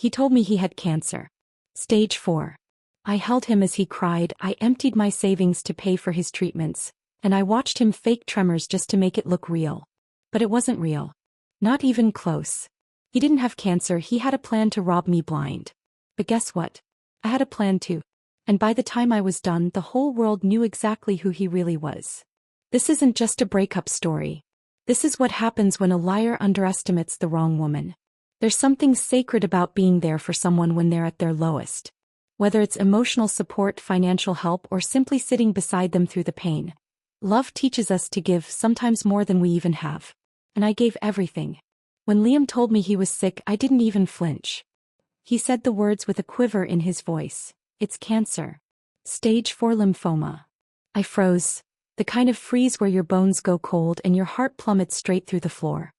He told me he had cancer. Stage 4. I held him as he cried. I emptied my savings to pay for his treatments, and I watched him fake tremors just to make it look real. But it wasn't real. Not even close. He didn't have cancer, he had a plan to rob me blind. But guess what? I had a plan too. And by the time I was done, the whole world knew exactly who he really was. This isn't just a breakup story. This is what happens when a liar underestimates the wrong woman. There's something sacred about being there for someone when they're at their lowest. Whether it's emotional support, financial help, or simply sitting beside them through the pain. Love teaches us to give, sometimes more than we even have. And I gave everything. When Liam told me he was sick, I didn't even flinch. He said the words with a quiver in his voice. It's cancer. Stage 4 lymphoma. I froze. The kind of freeze where your bones go cold and your heart plummets straight through the floor.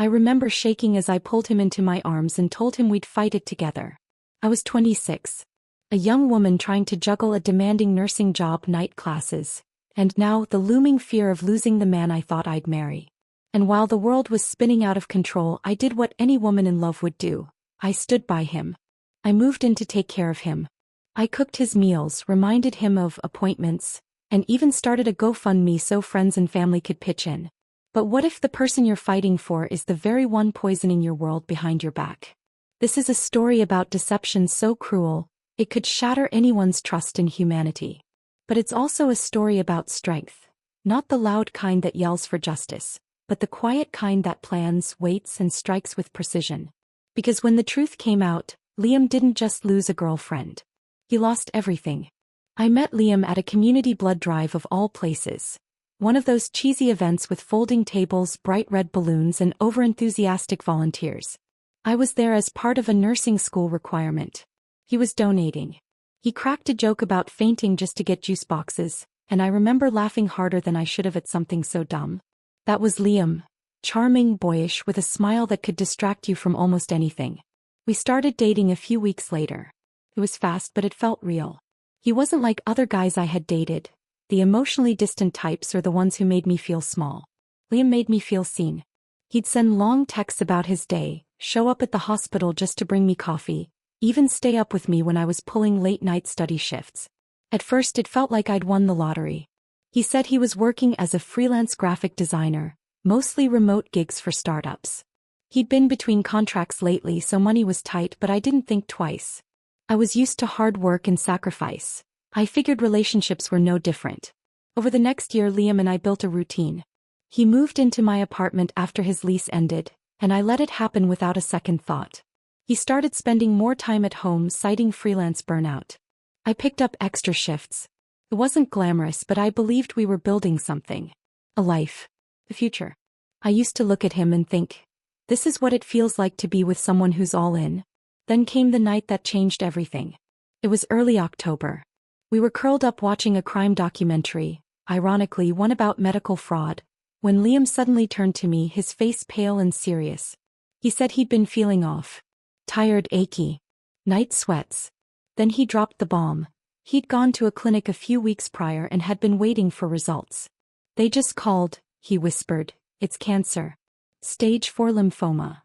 I remember shaking as I pulled him into my arms and told him we'd fight it together. I was 26. A young woman trying to juggle a demanding nursing job, night classes, and now the looming fear of losing the man I thought I'd marry. And while the world was spinning out of control, I did what any woman in love would do. I stood by him. I moved in to take care of him. I cooked his meals, reminded him of appointments, and even started a GoFundMe so friends and family could pitch in. But what if the person you're fighting for is the very one poisoning your world behind your back? This is a story about deception so cruel, it could shatter anyone's trust in humanity. But it's also a story about strength. Not the loud kind that yells for justice, but the quiet kind that plans, waits, and strikes with precision. Because when the truth came out, Liam didn't just lose a girlfriend. He lost everything. I met Liam at a community blood drive of all places. One of those cheesy events with folding tables, bright red balloons, and overenthusiastic volunteers. I was there as part of a nursing school requirement. He was donating. He cracked a joke about fainting just to get juice boxes, and I remember laughing harder than I should have at something so dumb. That was Liam. Charming, boyish, with a smile that could distract you from almost anything. We started dating a few weeks later. It was fast, but it felt real. He wasn't like other guys I had dated, the emotionally distant types or the ones who made me feel small. Liam made me feel seen. He'd send long texts about his day, show up at the hospital just to bring me coffee, even stay up with me when I was pulling late-night study shifts. At first it felt like I'd won the lottery. He said he was working as a freelance graphic designer, mostly remote gigs for startups. He'd been between contracts lately, so money was tight, but I didn't think twice. I was used to hard work and sacrifice. I figured relationships were no different. Over the next year, Liam and I built a routine. He moved into my apartment after his lease ended, and I let it happen without a second thought. He started spending more time at home, citing freelance burnout. I picked up extra shifts. It wasn't glamorous, but I believed we were building something. A life. The future. I used to look at him and think, this is what it feels like to be with someone who's all in. Then came the night that changed everything. It was early October. We were curled up watching a crime documentary, ironically one about medical fraud, when Liam suddenly turned to me, his face pale and serious. He said he'd been feeling off. Tired, achy. Night sweats. Then he dropped the bomb. He'd gone to a clinic a few weeks prior and had been waiting for results. They just called, he whispered, it's cancer. Stage 4 lymphoma.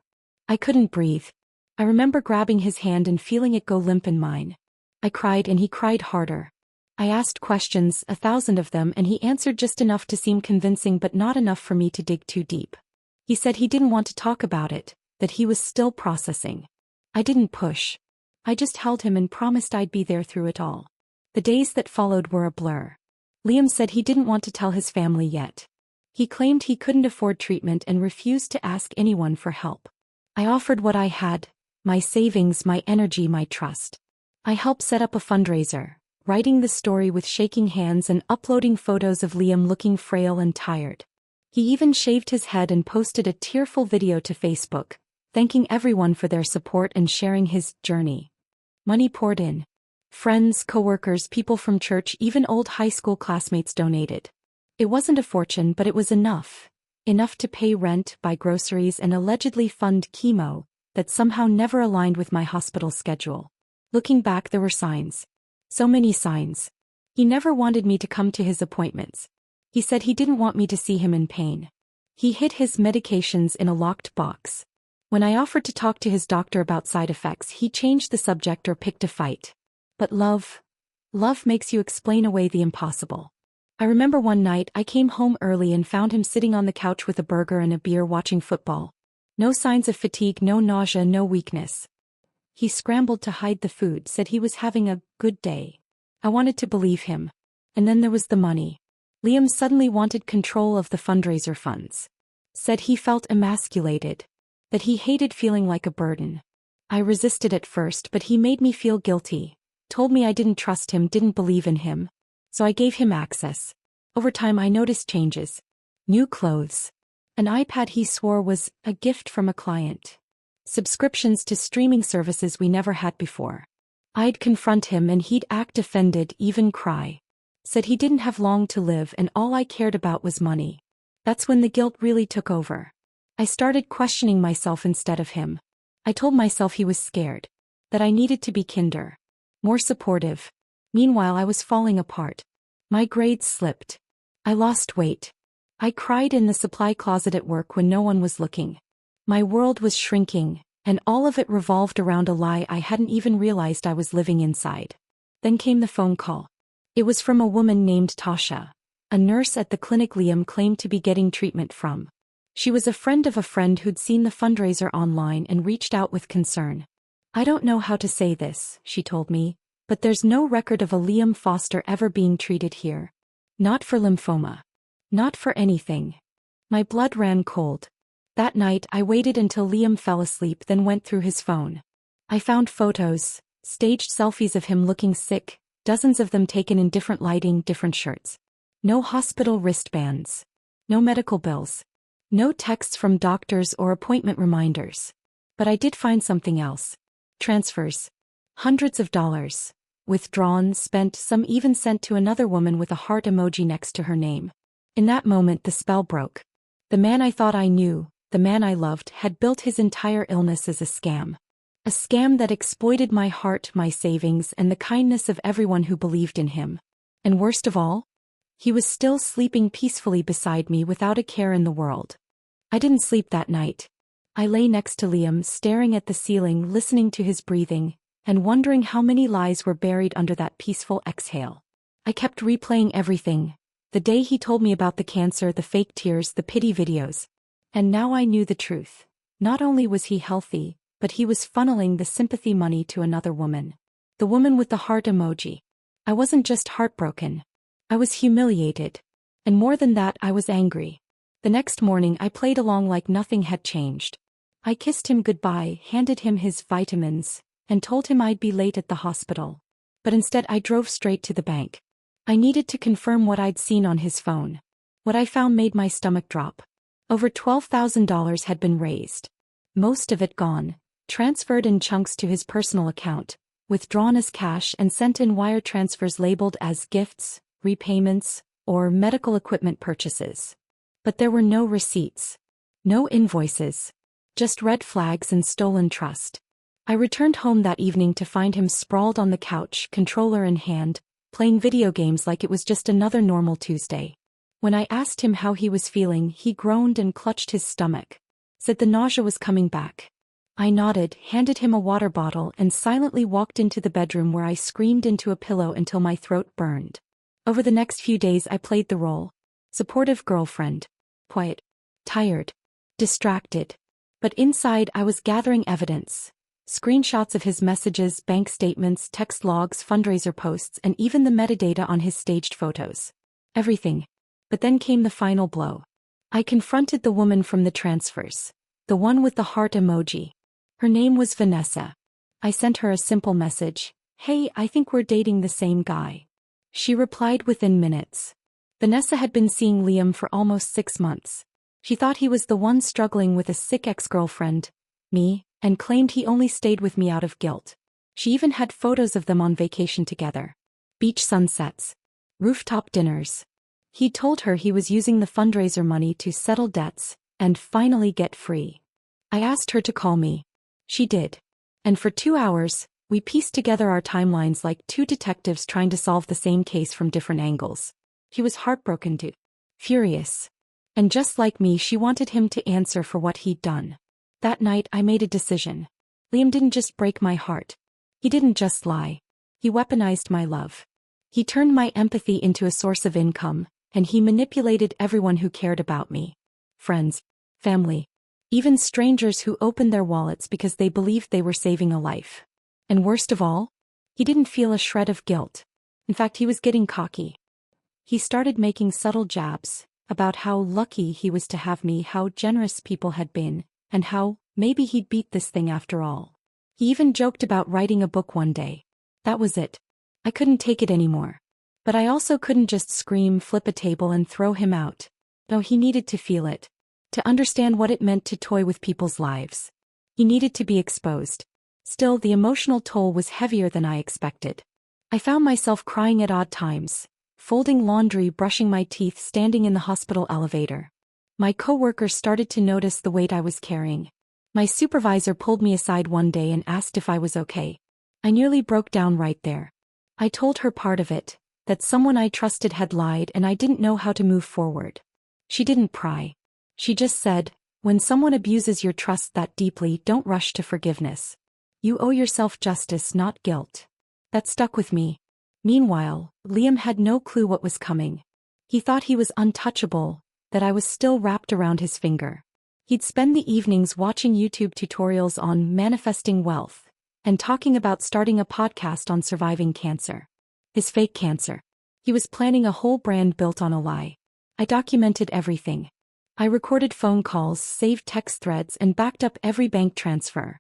I couldn't breathe. I remember grabbing his hand and feeling it go limp in mine. I cried and he cried harder. I asked questions, 1,000 of them, and he answered just enough to seem convincing but not enough for me to dig too deep. He said he didn't want to talk about it, that he was still processing. I didn't push. I just held him and promised I'd be there through it all. The days that followed were a blur. Liam said he didn't want to tell his family yet. He claimed he couldn't afford treatment and refused to ask anyone for help. I offered what I had, my savings, my energy, my trust. I helped set up a fundraiser, writing the story with shaking hands and uploading photos of Liam looking frail and tired. He even shaved his head and posted a tearful video to Facebook, thanking everyone for their support and sharing his journey. Money poured in. Friends, coworkers, people from church, even old high school classmates donated. It wasn't a fortune, but it was enough. Enough to pay rent, buy groceries, and allegedly fund chemo that somehow never aligned with my hospital schedule. Looking back, there were signs. So many signs. He never wanted me to come to his appointments. He said he didn't want me to see him in pain. He hid his medications in a locked box. When I offered to talk to his doctor about side effects, he changed the subject or picked a fight. But love makes you explain away the impossible. I remember one night I came home early and found him sitting on the couch with a burger and a beer watching football. No signs of fatigue, no nausea, no weakness. He scrambled to hide the food, said he was having a good day. I wanted to believe him. And then there was the money. Liam suddenly wanted control of the fundraiser funds. Said he felt emasculated. That he hated feeling like a burden. I resisted at first, but he made me feel guilty. Told me I didn't trust him, didn't believe in him. So I gave him access. Over time I noticed changes. New clothes. An iPad he swore was a gift from a client. Subscriptions to streaming services we never had before. I'd confront him and he'd act offended, even cry. Said he didn't have long to live and all I cared about was money. That's when the guilt really took over. I started questioning myself instead of him. I told myself he was scared. That I needed to be kinder. More supportive. Meanwhile I was falling apart. My grades slipped. I lost weight. I cried in the supply closet at work when no one was looking. My world was shrinking, and all of it revolved around a lie I hadn't even realized I was living inside. Then came the phone call. It was from a woman named Tasha, a nurse at the clinic Liam claimed to be getting treatment from. She was a friend of a friend who'd seen the fundraiser online and reached out with concern. I don't know how to say this, she told me, but there's no record of a Liam Foster ever being treated here. Not for lymphoma. Not for anything. My blood ran cold. That night I waited until Liam fell asleep, then went through his phone. I found photos, staged selfies of him looking sick, dozens of them taken in different lighting, different shirts. No hospital wristbands. No medical bills. No texts from doctors or appointment reminders. But I did find something else. Transfers. Hundreds of dollars. Withdrawn, spent, some even sent to another woman with a heart emoji next to her name. In that moment the spell broke. The man I thought I knew, the man I loved, had built his entire illness as a scam. A scam that exploited my heart, my savings, and the kindness of everyone who believed in him. And worst of all, he was still sleeping peacefully beside me without a care in the world. I didn't sleep that night. I lay next to Liam, staring at the ceiling, listening to his breathing, and wondering how many lies were buried under that peaceful exhale. I kept replaying everything. The day he told me about the cancer, the fake tears, the pity videos. And now I knew the truth. Not only was he healthy, but he was funneling the sympathy money to another woman. The woman with the heart emoji. I wasn't just heartbroken. I was humiliated. And more than that, I was angry. The next morning I played along like nothing had changed. I kissed him goodbye, handed him his vitamins, and told him I'd be late at the hospital. But instead I drove straight to the bank. I needed to confirm what I'd seen on his phone. What I found made my stomach drop. Over $12,000 had been raised. Most of it gone, transferred in chunks to his personal account, withdrawn as cash and sent in wire transfers labeled as gifts, repayments, or medical equipment purchases. But there were no receipts. No invoices. Just red flags and stolen trust. I returned home that evening to find him sprawled on the couch, controller in hand, playing video games like it was just another normal Tuesday. When I asked him how he was feeling, he groaned and clutched his stomach. Said the nausea was coming back. I nodded, handed him a water bottle, and silently walked into the bedroom where I screamed into a pillow until my throat burned. Over the next few days I played the role. Supportive girlfriend. Quiet. Tired. Distracted. But inside I was gathering evidence. Screenshots of his messages, bank statements, text logs, fundraiser posts, and even the metadata on his staged photos. Everything. But then came the final blow. I confronted the woman from the transfers. The one with the heart emoji. Her name was Vanessa. I sent her a simple message. Hey, I think we're dating the same guy. She replied within minutes. Vanessa had been seeing Liam for almost 6 months. She thought he was the one struggling with a sick ex-girlfriend, me, and claimed he only stayed with me out of guilt. She even had photos of them on vacation together. Beach sunsets. Rooftop dinners. He told her he was using the fundraiser money to settle debts and finally get free. I asked her to call me. She did. And for 2 hours, we pieced together our timelines like two detectives trying to solve the same case from different angles. He was heartbroken too. Furious. And just like me, she wanted him to answer for what he'd done. That night I made a decision. Liam didn't just break my heart. He didn't just lie. He weaponized my love. He turned my empathy into a source of income, and he manipulated everyone who cared about me. Friends, family, even strangers who opened their wallets because they believed they were saving a life. And worst of all, he didn't feel a shred of guilt. In fact, he was getting cocky. He started making subtle jabs about how lucky he was to have me, how generous people had been, and how maybe he'd beat this thing after all. He even joked about writing a book one day. That was it. I couldn't take it anymore. But I also couldn't just scream, flip a table, and throw him out. No, he needed to feel it. To understand what it meant to toy with people's lives. He needed to be exposed. Still, the emotional toll was heavier than I expected. I found myself crying at odd times, folding laundry, brushing my teeth, standing in the hospital elevator. My coworkers started to notice the weight I was carrying. My supervisor pulled me aside one day and asked if I was okay. I nearly broke down right there. I told her part of it, that someone I trusted had lied and I didn't know how to move forward. She didn't pry. She just said, when someone abuses your trust that deeply, don't rush to forgiveness. You owe yourself justice, not guilt. That stuck with me. Meanwhile, Liam had no clue what was coming. He thought he was untouchable, that I was still wrapped around his finger. He'd spend the evenings watching YouTube tutorials on manifesting wealth and talking about starting a podcast on surviving cancer. His fake cancer. He was planning a whole brand built on a lie. I documented everything. I recorded phone calls, saved text threads, and backed up every bank transfer.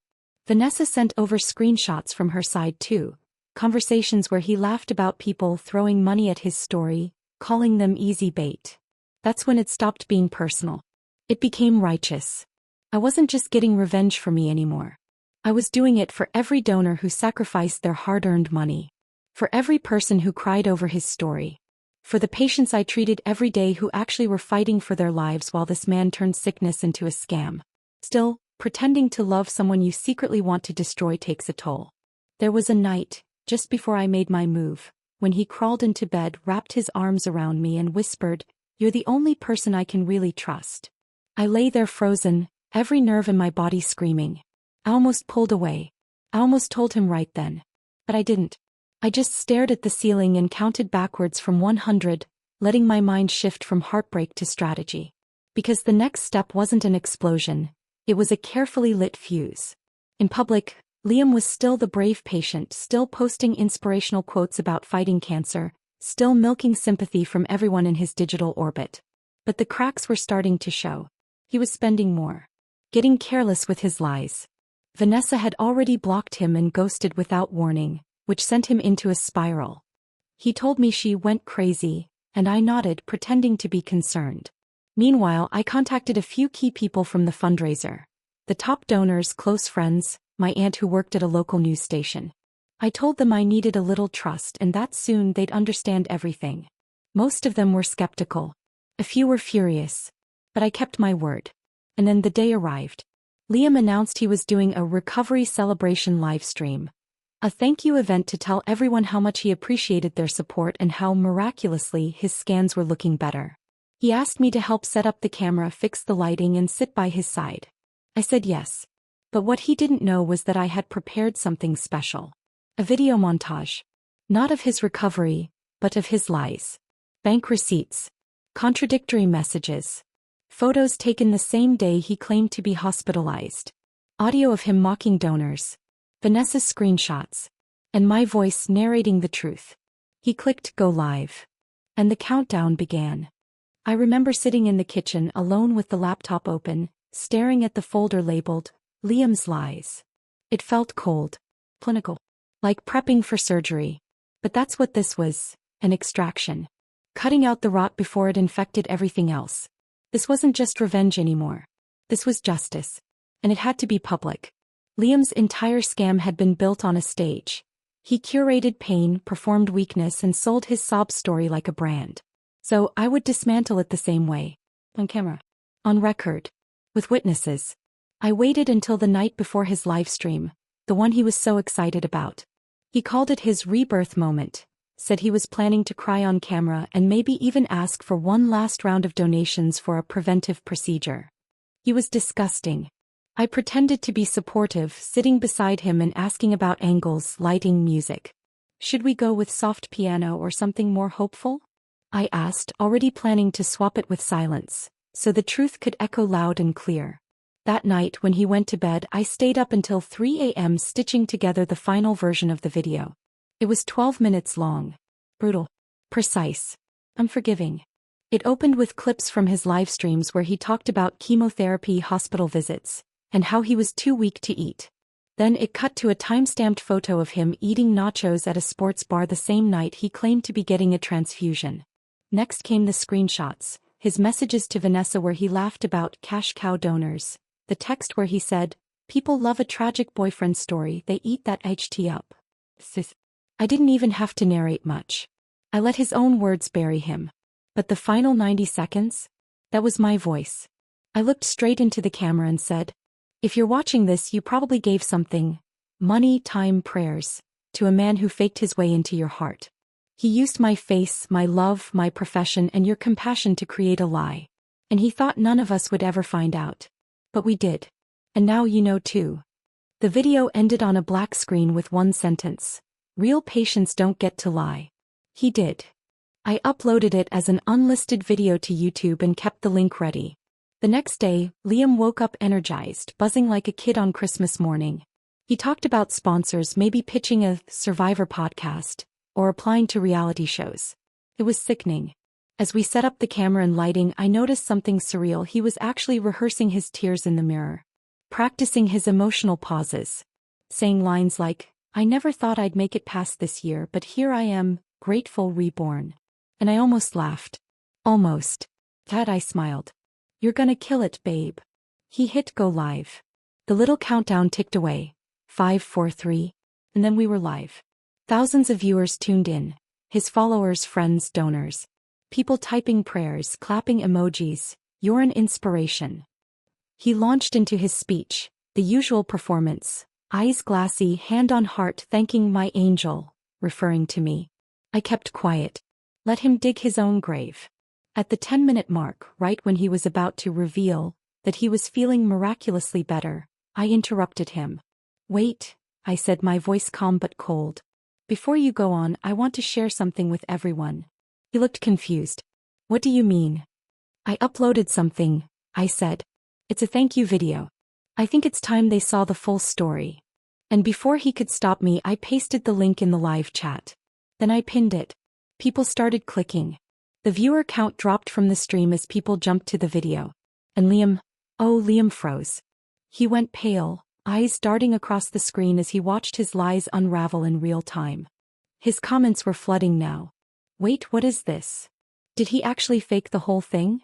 Vanessa sent over screenshots from her side too, conversations where he laughed about people throwing money at his story, calling them easy bait. That's when it stopped being personal. It became righteous. I wasn't just getting revenge for me anymore. I was doing it for every donor who sacrificed their hard-earned money. For every person who cried over his story. For the patients I treated every day who actually were fighting for their lives while this man turned sickness into a scam. Still, pretending to love someone you secretly want to destroy takes a toll. There was a night, just before I made my move, when he crawled into bed, wrapped his arms around me and whispered, "You're the only person I can really trust." I lay there frozen, every nerve in my body screaming. I almost pulled away. I almost told him right then. But I didn't. I just stared at the ceiling and counted backwards from 100, letting my mind shift from heartbreak to strategy. Because the next step wasn't an explosion, it was a carefully lit fuse. In public, Liam was still the brave patient, still posting inspirational quotes about fighting cancer, still milking sympathy from everyone in his digital orbit. But the cracks were starting to show. He was spending more. Getting careless with his lies. Vanessa had already blocked him and ghosted without warning, which sent him into a spiral. He told me she went crazy, and I nodded, pretending to be concerned. Meanwhile, I contacted a few key people from the fundraiser. The top donors, close friends, my aunt who worked at a local news station. I told them I needed a little trust and that soon they'd understand everything. Most of them were skeptical. A few were furious. But I kept my word. And then the day arrived. Liam announced he was doing a recovery celebration live stream. A thank you event to tell everyone how much he appreciated their support and how miraculously his scans were looking better. He asked me to help set up the camera, fix the lighting, and sit by his side. I said yes. But what he didn't know was that I had prepared something special. A video montage. Not of his recovery, but of his lies. Bank receipts. Contradictory messages. Photos taken the same day he claimed to be hospitalized. Audio of him mocking donors. Vanessa's screenshots. And my voice narrating the truth. He clicked go live. And the countdown began. I remember sitting in the kitchen alone with the laptop open, staring at the folder labeled, Liam's Lies. It felt cold. Clinical. Like prepping for surgery. But that's what this was, an extraction. Cutting out the rot before it infected everything else. This wasn't just revenge anymore. This was justice. And it had to be public. Liam's entire scam had been built on a stage. He curated pain, performed weakness, and sold his sob story like a brand. So I would dismantle it the same way. On camera. On record. With witnesses. I waited until the night before his live stream, the one he was so excited about. He called it his rebirth moment, said he was planning to cry on camera and maybe even ask for one last round of donations for a preventive procedure. He was disgusting. I pretended to be supportive, sitting beside him and asking about angles, lighting, music. Should we go with soft piano or something more hopeful? I asked, already planning to swap it with silence, so the truth could echo loud and clear. That night when he went to bed, I stayed up until 3 a.m. stitching together the final version of the video. It was 12 minutes long. Brutal. Precise. Unforgiving. It opened with clips from his live streams where he talked about chemotherapy, hospital visits, and how he was too weak to eat. Then it cut to a time-stamped photo of him eating nachos at a sports bar the same night he claimed to be getting a transfusion. Next came the screenshots, his messages to Vanessa where he laughed about cash cow donors, the text where he said, "People love a tragic boyfriend story, they eat that HT up." Sis. I didn't even have to narrate much. I let his own words bury him. But the final 90 seconds? That was my voice. I looked straight into the camera and said, "If you're watching this, you probably gave something, money, time, prayers, to a man who faked his way into your heart. He used my face, my love, my profession, and your compassion to create a lie. And he thought none of us would ever find out. But we did. And now you know too." The video ended on a black screen with one sentence. "Real patients don't get to lie." He did. I uploaded it as an unlisted video to YouTube and kept the link ready. The next day, Liam woke up energized, buzzing like a kid on Christmas morning. He talked about sponsors, maybe pitching a Survivor podcast, or applying to reality shows. It was sickening. As we set up the camera and lighting, I noticed something surreal. He was actually rehearsing his tears in the mirror, practicing his emotional pauses, saying lines like, "I never thought I'd make it past this year, but here I am, grateful, reborn." And I almost laughed. Almost. Dad, I smiled. "You're gonna kill it, babe." He hit go live. The little countdown ticked away. 5, 4, 3. And then we were live. Thousands of viewers tuned in. His followers, friends, donors. People typing prayers, clapping emojis. "You're an inspiration." He launched into his speech, the usual performance. Eyes glassy, hand on heart, thanking my angel, referring to me. I kept quiet. Let him dig his own grave. At the 10-minute mark, right when he was about to reveal that he was feeling miraculously better, I interrupted him. "Wait," I said, my voice calm but cold. "Before you go on, I want to share something with everyone." He looked confused. "What do you mean?" "I uploaded something," I said. "It's a thank you video. I think it's time they saw the full story." And before he could stop me, I pasted the link in the live chat. Then I pinned it. People started clicking. The viewer count dropped from the stream as people jumped to the video. And Liam froze. He went pale, eyes darting across the screen as he watched his lies unravel in real time. His comments were flooding now. "Wait, what is this? Did he actually fake the whole thing?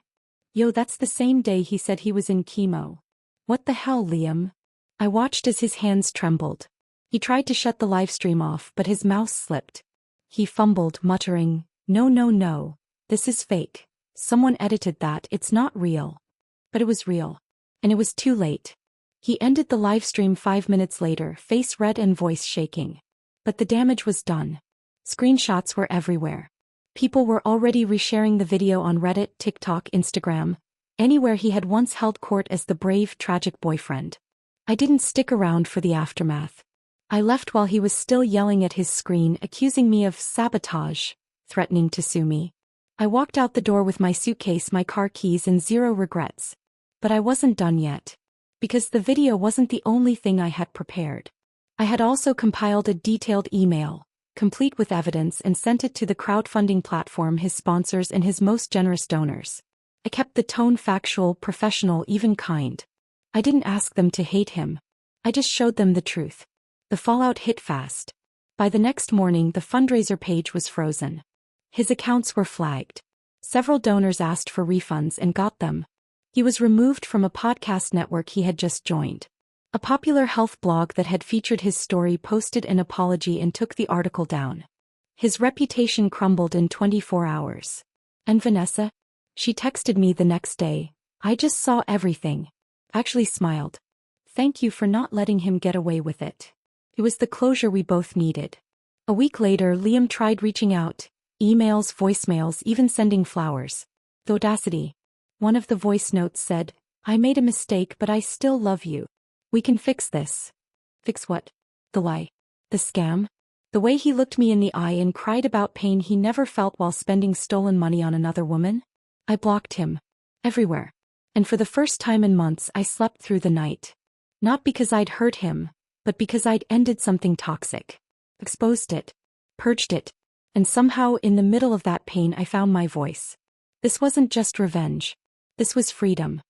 Yo, that's the same day he said he was in chemo. What the hell, Liam?" I watched as his hands trembled. He tried to shut the live stream off, but his mouse slipped. He fumbled, muttering, No, this is fake. Someone edited that, it's not real." But it was real. And it was too late. He ended the live stream 5 minutes later, face red and voice shaking. But the damage was done. Screenshots were everywhere. People were already resharing the video on Reddit, TikTok, Instagram, anywhere he had once held court as the brave, tragic boyfriend. I didn't stick around for the aftermath. I left while he was still yelling at his screen, accusing me of sabotage, threatening to sue me. I walked out the door with my suitcase, my car keys, and zero regrets. But I wasn't done yet. Because the video wasn't the only thing I had prepared. I had also compiled a detailed email, complete with evidence, and sent it to the crowdfunding platform, his sponsors, and his most generous donors. I kept the tone factual, professional, even kind. I didn't ask them to hate him. I just showed them the truth. The fallout hit fast. By the next morning, the fundraiser page was frozen. His accounts were flagged. Several donors asked for refunds and got them. He was removed from a podcast network he had just joined. A popular health blog that had featured his story posted an apology and took the article down. His reputation crumbled in 24 hours. And Vanessa? She texted me the next day. "I just saw everything." Actually smiled. "Thank you for not letting him get away with it. It was the closure we both needed." A week later, Liam tried reaching out. Emails, voicemails, even sending flowers. The audacity. One of the voice notes said, "I made a mistake, but I still love you." We can fix this. Fix what? The lie. The scam? The way he looked me in the eye and cried about pain he never felt while spending stolen money on another woman? I blocked him. Everywhere. And for the first time in months I slept through the night. Not because I'd hurt him, but because I'd ended something toxic. Exposed it. Purged it. And somehow in the middle of that pain I found my voice. This wasn't just revenge. This was freedom.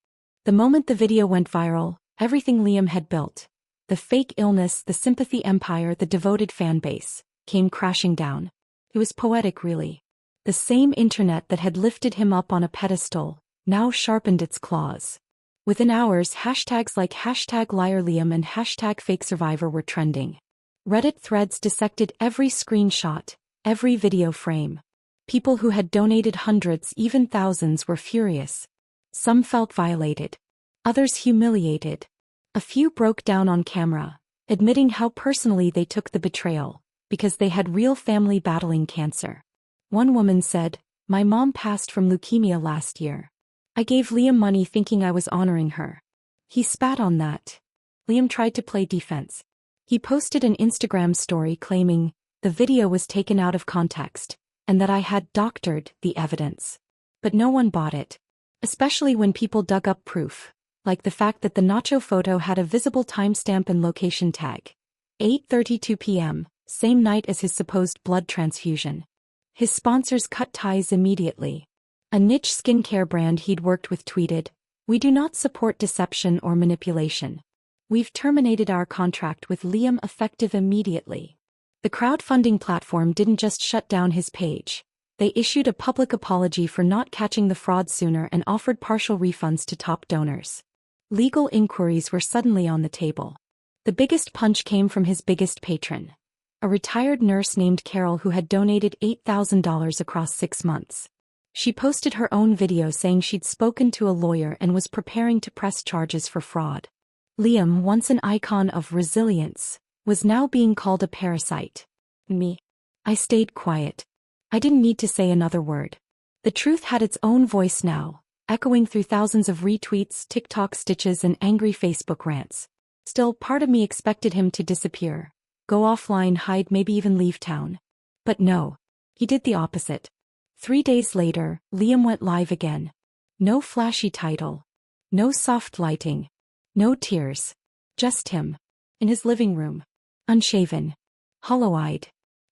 The moment the video went viral, everything Liam had built, the fake illness, the sympathy empire, the devoted fan base, came crashing down. It was poetic, really. The same internet that had lifted him up on a pedestal, now sharpened its claws. Within hours, hashtags like #LiarLiam and #FakeSurvivor were trending. Reddit threads dissected every screenshot, every video frame. People who had donated hundreds, even thousands, were furious. Some felt violated. Others humiliated. A few broke down on camera, admitting how personally they took the betrayal, because they had real family battling cancer. One woman said, "My mom passed from leukemia last year. I gave Liam money thinking I was honoring her. He spat on that." Liam tried to play defense. He posted an Instagram story claiming the video was taken out of context, and that I had doctored the evidence. But no one bought it. Especially when people dug up proof, like the fact that the nacho photo had a visible timestamp and location tag. 8:32 p.m., same night as his supposed blood transfusion. His sponsors cut ties immediately. A niche skincare brand he'd worked with tweeted, "We do not support deception or manipulation. We've terminated our contract with Liam effective immediately." The crowdfunding platform didn't just shut down his page. They issued a public apology for not catching the fraud sooner and offered partial refunds to top donors. Legal inquiries were suddenly on the table. The biggest punch came from his biggest patron, a retired nurse named Carol who had donated $8,000 across 6 months. She posted her own video saying she'd spoken to a lawyer and was preparing to press charges for fraud. Liam, once an icon of resilience, was now being called a parasite. Me. I stayed quiet. I didn't need to say another word. The truth had its own voice now, echoing through thousands of retweets, TikTok stitches, and angry Facebook rants. Still, part of me expected him to disappear, go offline, hide, maybe even leave town. But no. He did the opposite. 3 days later, Liam went live again. No flashy title. No soft lighting. No tears. Just him. In his living room. Unshaven. Hollow-eyed.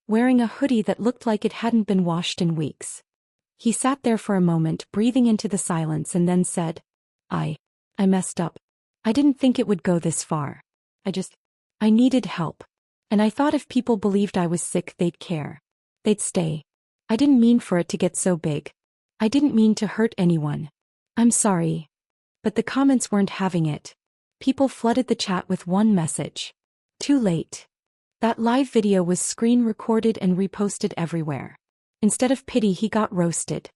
Wearing a hoodie that looked like it hadn't been washed in weeks. He sat there for a moment, breathing into the silence, and then said, I messed up. I didn't think it would go this far. I needed help. And I thought if people believed I was sick, they'd care. They'd stay. I didn't mean for it to get so big. I didn't mean to hurt anyone. I'm sorry." But the comments weren't having it. People flooded the chat with one message. Too late. That live video was screen recorded and reposted everywhere. Instead of pity, he got roasted.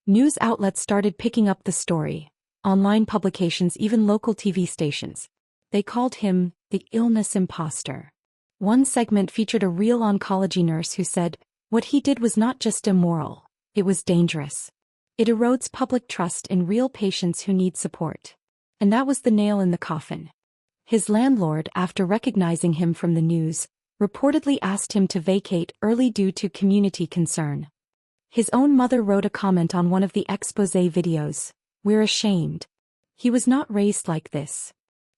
News outlets started picking up the story. Online publications, even local TV stations. They called him the illness imposter. One segment featured a real oncology nurse who said, what he did was not just immoral, it was dangerous. It erodes public trust in real patients who need support. And that was the nail in the coffin. His landlord, after recognizing him from the news, reportedly asked him to vacate early due to community concern. His own mother wrote a comment on one of the exposé videos, "We're ashamed. He was not raised like this."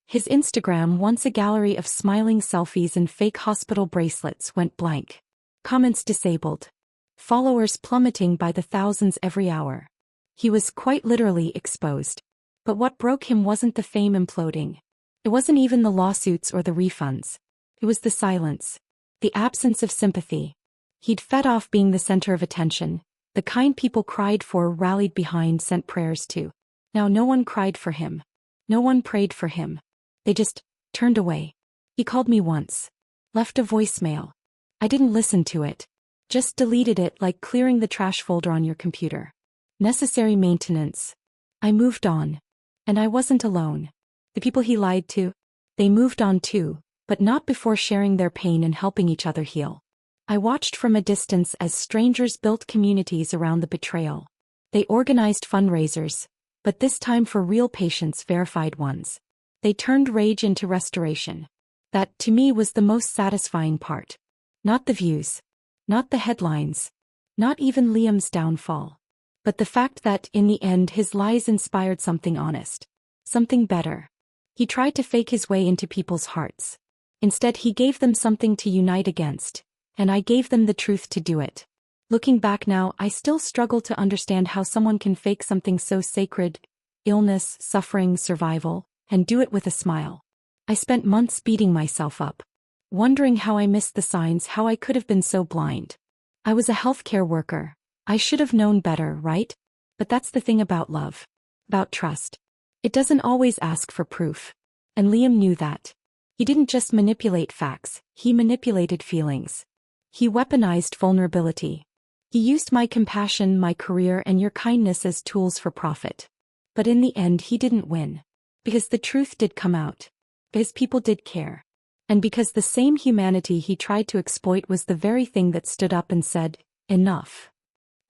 His Instagram, once a gallery of smiling selfies and fake hospital bracelets, went blank. Comments disabled. Followers plummeting by the thousands every hour. He was quite literally exposed. But what broke him wasn't the fame imploding. It wasn't even the lawsuits or the refunds. It was the silence. The absence of sympathy. He'd fed off being the center of attention. The kind people cried for, rallied behind, sent prayers to. Now no one cried for him. No one prayed for him. They just turned away. He called me once. Left a voicemail. I didn't listen to it. Just deleted it, like clearing the trash folder on your computer. Necessary maintenance. I moved on. And I wasn't alone. The people he lied to, they moved on too, but not before sharing their pain and helping each other heal. I watched from a distance as strangers built communities around the betrayal. They organized fundraisers, but this time for real patients, verified ones. They turned rage into restoration. That, to me, was the most satisfying part. Not the views. Not the headlines. Not even Liam's downfall. But the fact that, in the end, his lies inspired something honest. Something better. He tried to fake his way into people's hearts. Instead, he gave them something to unite against. And I gave them the truth to do it. Looking back now, I still struggle to understand how someone can fake something so sacred, illness, suffering, survival, and do it with a smile. I spent months beating myself up, wondering how I missed the signs, how I could have been so blind. I was a healthcare worker. I should have known better, right? But that's the thing about love. About trust. It doesn't always ask for proof. And Liam knew that. He didn't just manipulate facts, he manipulated feelings. He weaponized vulnerability. He used my compassion, my career, and your kindness as tools for profit. But in the end, he didn't win. Because the truth did come out. Because people did care. And because the same humanity he tried to exploit was the very thing that stood up and said, enough.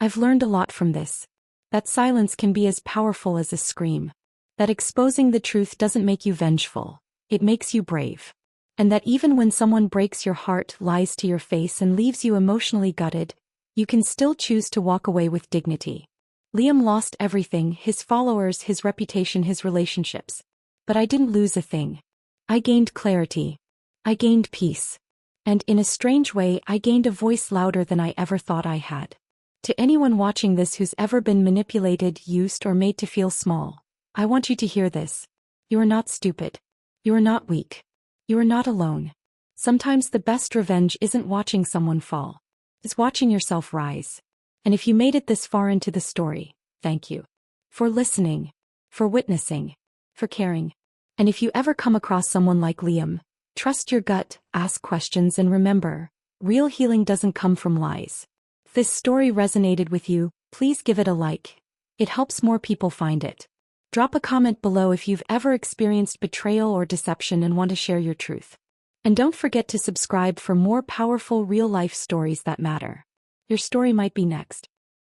I've learned a lot from this. That silence can be as powerful as a scream. That exposing the truth doesn't make you vengeful. It makes you brave. And that even when someone breaks your heart, lies to your face, and leaves you emotionally gutted, you can still choose to walk away with dignity. Liam lost everything, his followers, his reputation, his relationships. But I didn't lose a thing. I gained clarity. I gained peace. And in a strange way, I gained a voice louder than I ever thought I had. To anyone watching this who's ever been manipulated, used, or made to feel small, I want you to hear this. You are not stupid. You are not weak. You are not alone. Sometimes the best revenge isn't watching someone fall. It's watching yourself rise. And if you made it this far into the story, thank you. For listening. For witnessing. For caring. And if you ever come across someone like Liam, trust your gut, ask questions, and remember, real healing doesn't come from lies. If this story resonated with you, please give it a like. It helps more people find it. Drop a comment below if you've ever experienced betrayal or deception and want to share your truth. And don't forget to subscribe for more powerful real-life stories that matter. Your story might be next.